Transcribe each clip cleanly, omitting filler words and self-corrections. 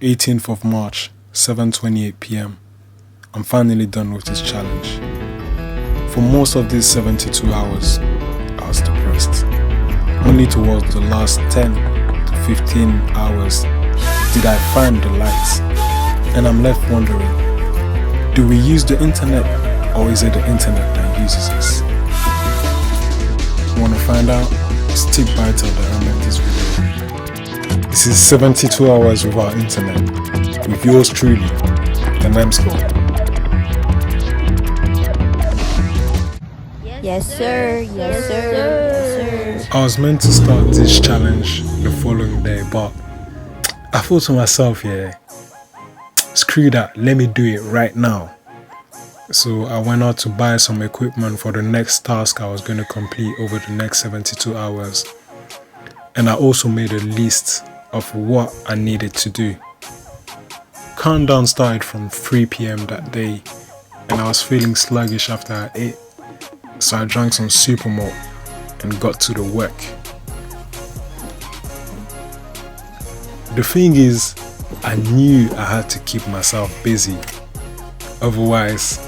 18th of March, 7:28 p.m. I'm finally done with this challenge. For most of these 72 hours, I was depressed. Only towards the last 10 to 15 hours did I find the light. And I'm left wondering, do we use the internet, or is it the internet that uses us? Want to find out? Stick by till the end of this video. This is 72 hours without internet, with yours truly, the Namsco. Yes sir, yes sir, yes sir. I was meant to start this challenge the following day, but I thought to myself, yeah, screw that, let me do it right now. So I went out to buy some equipment for the next task I was going to complete over the next 72 hours. And I also made a list of what I needed to do. Countdown started from 3 p.m. that day, and I was feeling sluggish after I ate. So I drank some super malt and got to the work. The thing is, I knew I had to keep myself busy. Otherwise,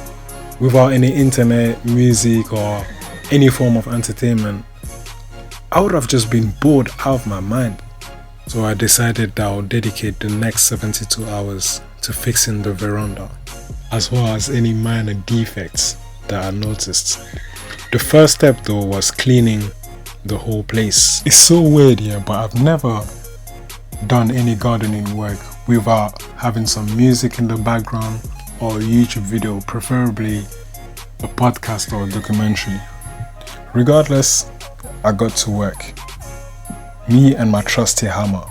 without any internet, music, or any form of entertainment, I would have just been bored out of my mind. So I decided that I would dedicate the next 72 hours to fixing the veranda, as well as any minor defects that I noticed. The first step though was cleaning the whole place. It's so weird, yeah, but I've never done any gardening work without having some music in the background or a YouTube video, preferably a podcast or a documentary. Regardless, I got to work. Me and my trusty hammer.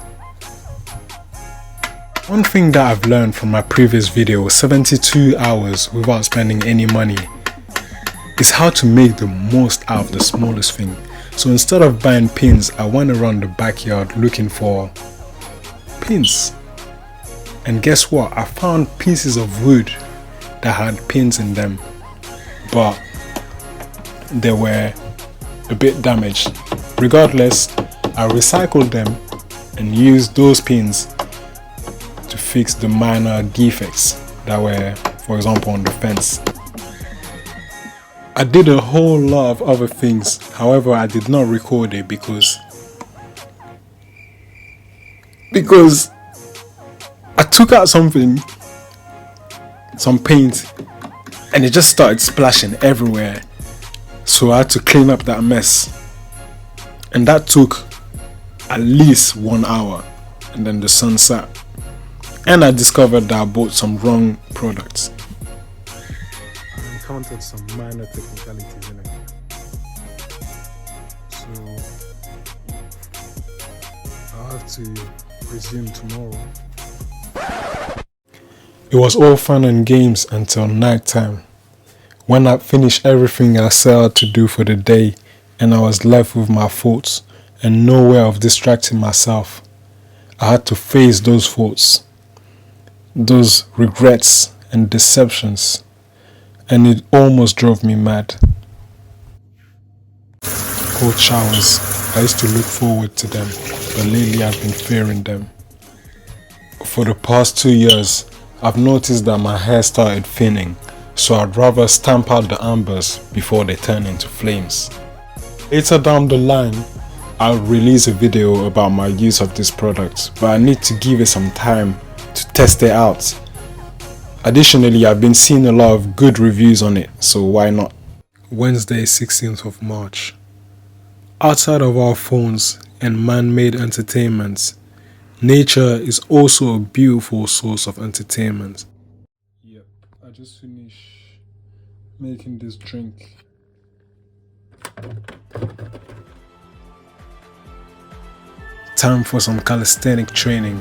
One thing that I've learned from my previous video, 72 hours without spending any money, is how to make the most out of the smallest thing. So instead of buying pins, I went around the backyard looking for pins. And guess what? I found pieces of wood that had pins in them, but they were a bit damaged. Regardless, I recycled them and used those pins to fix the minor defects that were, for example, on the fence. I did a whole lot of other things, however I did not record it because I took out some paint, and it just started splashing everywhere. So I had to clean up that mess, and that took at least 1 hour. And then the sun set, and I discovered that I bought some wrong products. I encountered some minor technicalities in it, so I'll have to resume tomorrow. It was all fun and games until night time, when I finished everything I set out to do for the day, and I was left with my thoughts and no way of distracting myself. I had to face those thoughts, those regrets and deceptions, and it almost drove me mad. Cold showers, I used to look forward to them, but lately I've been fearing them. For the past 2 years, I've noticed that my hair started thinning, so I'd rather stamp out the embers before they turn into flames. Later down the line, I'll release a video about my use of this product, but I need to give it some time to test it out. Additionally, I've been seeing a lot of good reviews on it, so why not? Wednesday, 16th of March. Outside of our phones and man-made entertainments, nature is also a beautiful source of entertainment. Yep, I just finished making this drink. Time for some calisthenic training.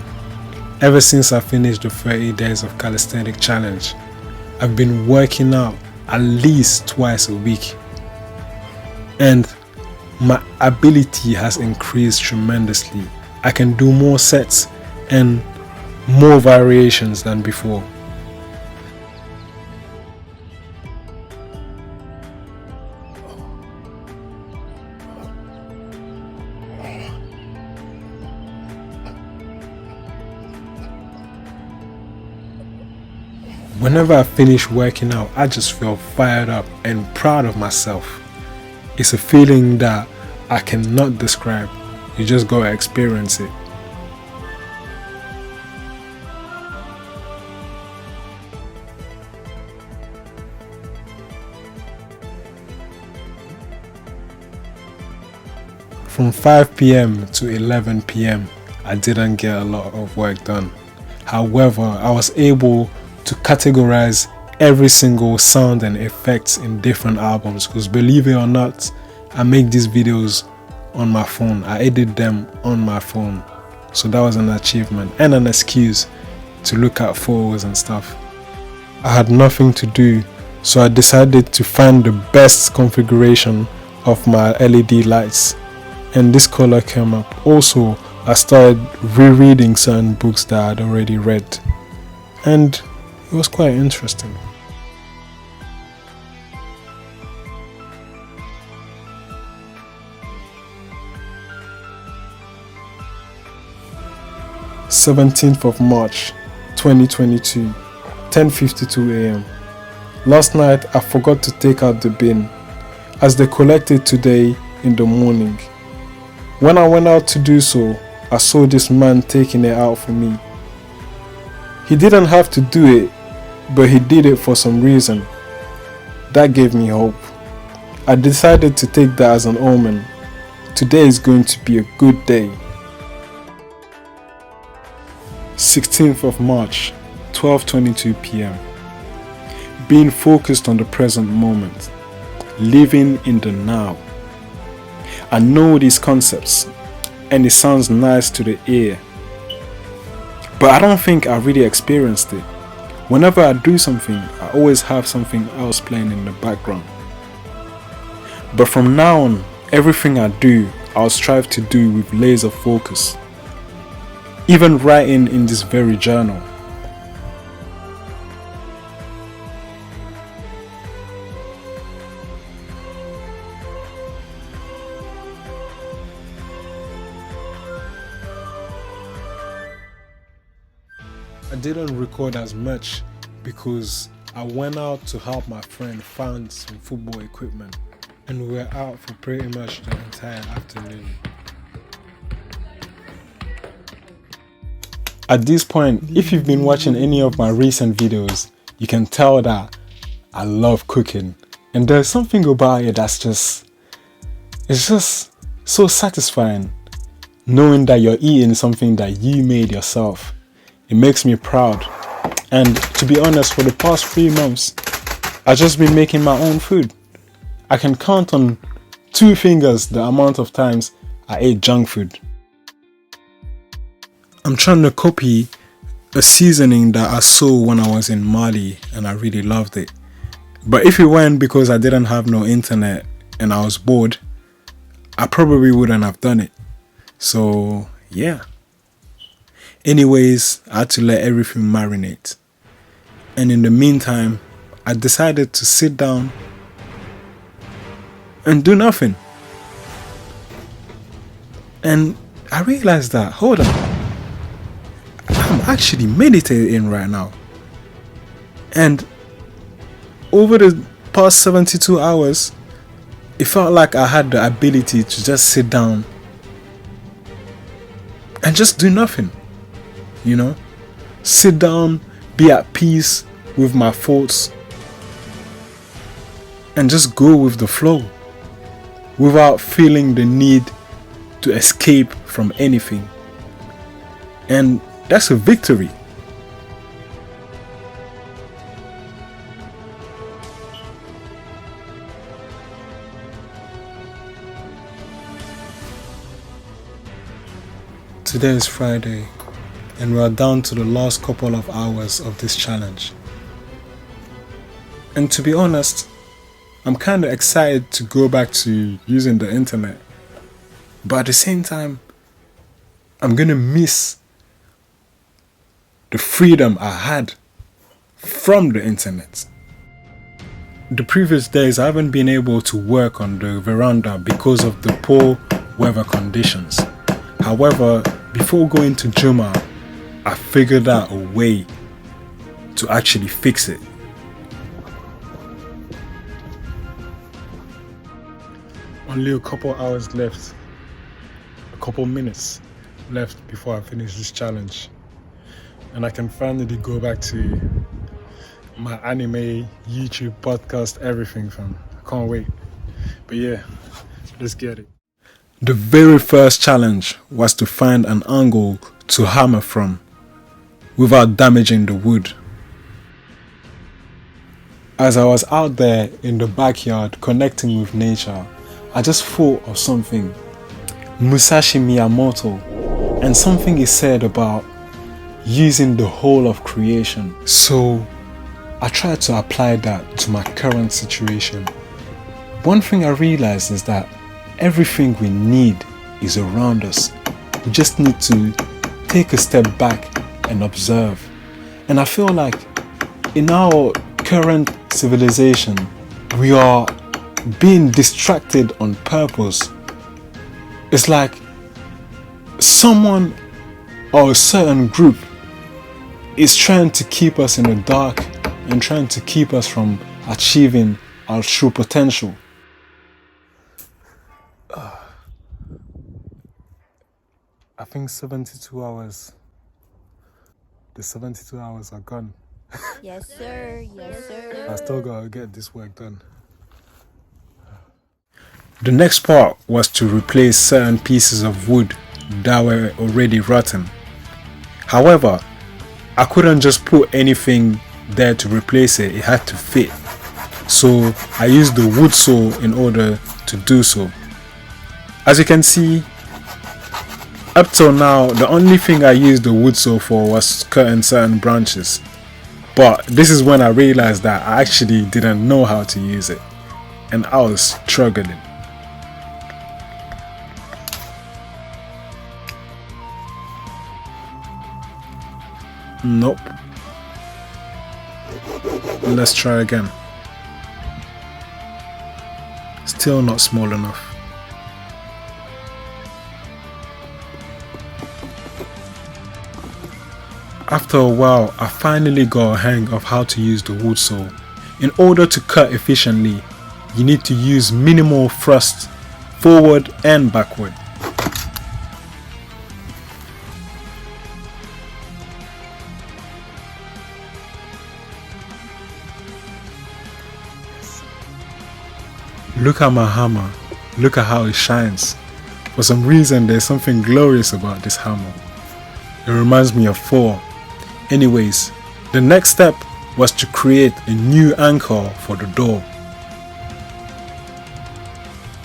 Ever since I finished the 30 days of calisthenic challenge, I've been working out at least twice a week, and my ability has increased tremendously. I can do more sets and more variations than before. Whenever I finish working out, I just feel fired up and proud of myself. It's a feeling that I cannot describe. You just gotta experience it. From 5 p.m. to 11 p.m. I didn't get a lot of work done. However, I was able to categorize every single sound and effects in different albums, because believe it or not, I make these videos on my phone. I edit them on my phone. So that was an achievement and an excuse to look at photos and stuff. I had nothing to do, so I decided to find the best configuration of my LED lights, and this color came up. Also, I started rereading certain books that I had already read, and it was quite interesting. March 17th, 2022, 10:52 a.m. Last night I forgot to take out the bin, as they collected today in the morning. When I went out to do so, I saw this man taking it out for me. He didn't have to do it, but he did it for some reason. That gave me hope. I decided to take that as an omen. Today is going to be a good day. 16th of March, 12:22 p.m. Being focused on the present moment, living in the now. I know these concepts and it sounds nice to the ear, but I don't think I really experienced it. Whenever I do something, I always have something else playing in the background. But from now on, everything I do, I'll strive to do with laser focus. Even writing in this very journal. I didn't record as much because I went out to help my friend find some football equipment, and we were out for pretty much the entire afternoon. At this point, if you've been watching any of my recent videos, you can tell that I love cooking, and there's something about it that's it's just so satisfying, knowing that you're eating something that you made yourself. It makes me proud. And to be honest, for the past 3 months, I've just been making my own food. I can count on 2 fingers the amount of times I ate junk food. I'm trying to copy a seasoning that I saw when I was in Mali, and I really loved it. But if it weren't because I didn't have no internet and I was bored, I probably wouldn't have done it. So yeah. Anyways, I had to let everything marinate. And in the meantime, I decided to sit down and do nothing. And I realized that, hold on, I'm actually meditating right now. And over the past 72 hours, it felt like I had the ability to just sit down and just do nothing. You know, sit down, be at peace with my thoughts, and just go with the flow without feeling the need to escape from anything. And that's a victory. Today is Friday, and we are down to the last couple of hours of this challenge. And to be honest, I'm kind of excited to go back to using the internet. But at the same time, I'm gonna miss the freedom I had from the internet. The previous days, I haven't been able to work on the veranda because of the poor weather conditions. However, before going to Juma, I figured out a way to actually fix it. Only a couple hours left, a couple minutes left before I finish this challenge, and I can finally go back to my anime, YouTube, podcast, everything, fam. I can't wait. But yeah, let's get it. The very first challenge was to find an angle to hammer from without damaging the wood. As I was out there in the backyard connecting with nature, I just thought of something. MUSASHI Miyamoto, and something is said about using the whole of creation. So I tried to apply that to my current situation. One thing I realized is that everything we need is around us. We just need to take a step back and observe. And I feel like in our current civilization, we are being distracted on purpose. It's like someone or a certain group is trying to keep us in the dark and trying to keep us from achieving our true potential. I think 72 hours. The 72 hours are gone. Yes, sir. Yes, sir. I still gotta get this work done. The next part was to replace certain pieces of wood that were already rotten. However, I couldn't just put anything there to replace it, it had to fit. So I used the wood saw in order to do so. As you can see, up till now, the only thing I used the wood saw for was cutting certain branches. But this is when I realized that I actually didn't know how to use it, and I was struggling. Nope. Let's try again. Still not small enough. After a while, I finally got a hang of how to use the wood saw. In order to cut efficiently, you need to use minimal thrust forward and backward. Look at my hammer, look at how it shines. For some reason there's something glorious about this hammer. It reminds me of Thor. Anyways, the next step was to create a new anchor for the door.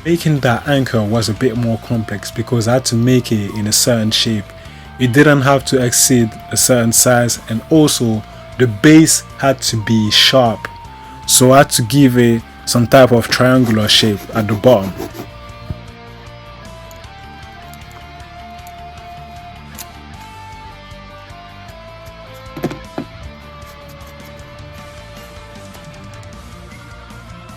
Making that anchor was a bit more complex because I had to make it in a certain shape. It didn't have to exceed a certain size, and also the base had to be sharp. So I had to give it some type of triangular shape at the bottom.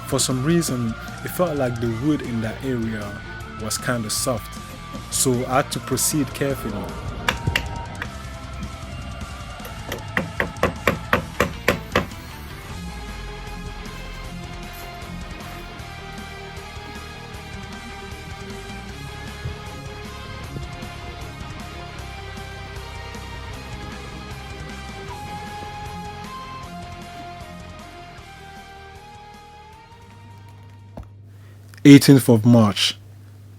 For some reason, it felt like the wood in that area was kind of soft, so I had to proceed carefully. of March,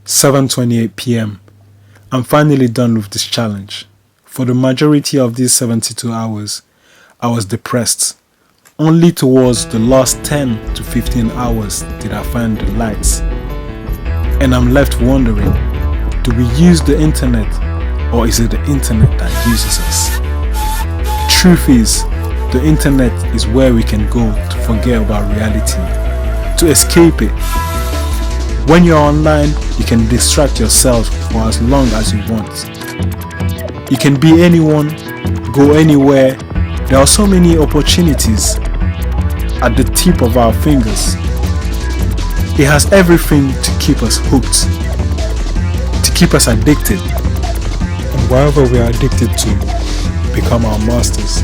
7:28 p.m. I'm finally done with this challenge. For the majority of these 72 hours, I was depressed. Only towards the last 10 to 15 hours did I find the lights. And I'm left wondering, do we use the internet, or is it the internet that uses us? The truth is, the internet is where we can go to forget about reality, to escape it. When you're online, you can distract yourself for as long as you want. You can be anyone, go anywhere. There are so many opportunities at the tip of our fingers. It has everything to keep us hooked, to keep us addicted. And whatever we are addicted to, become our masters.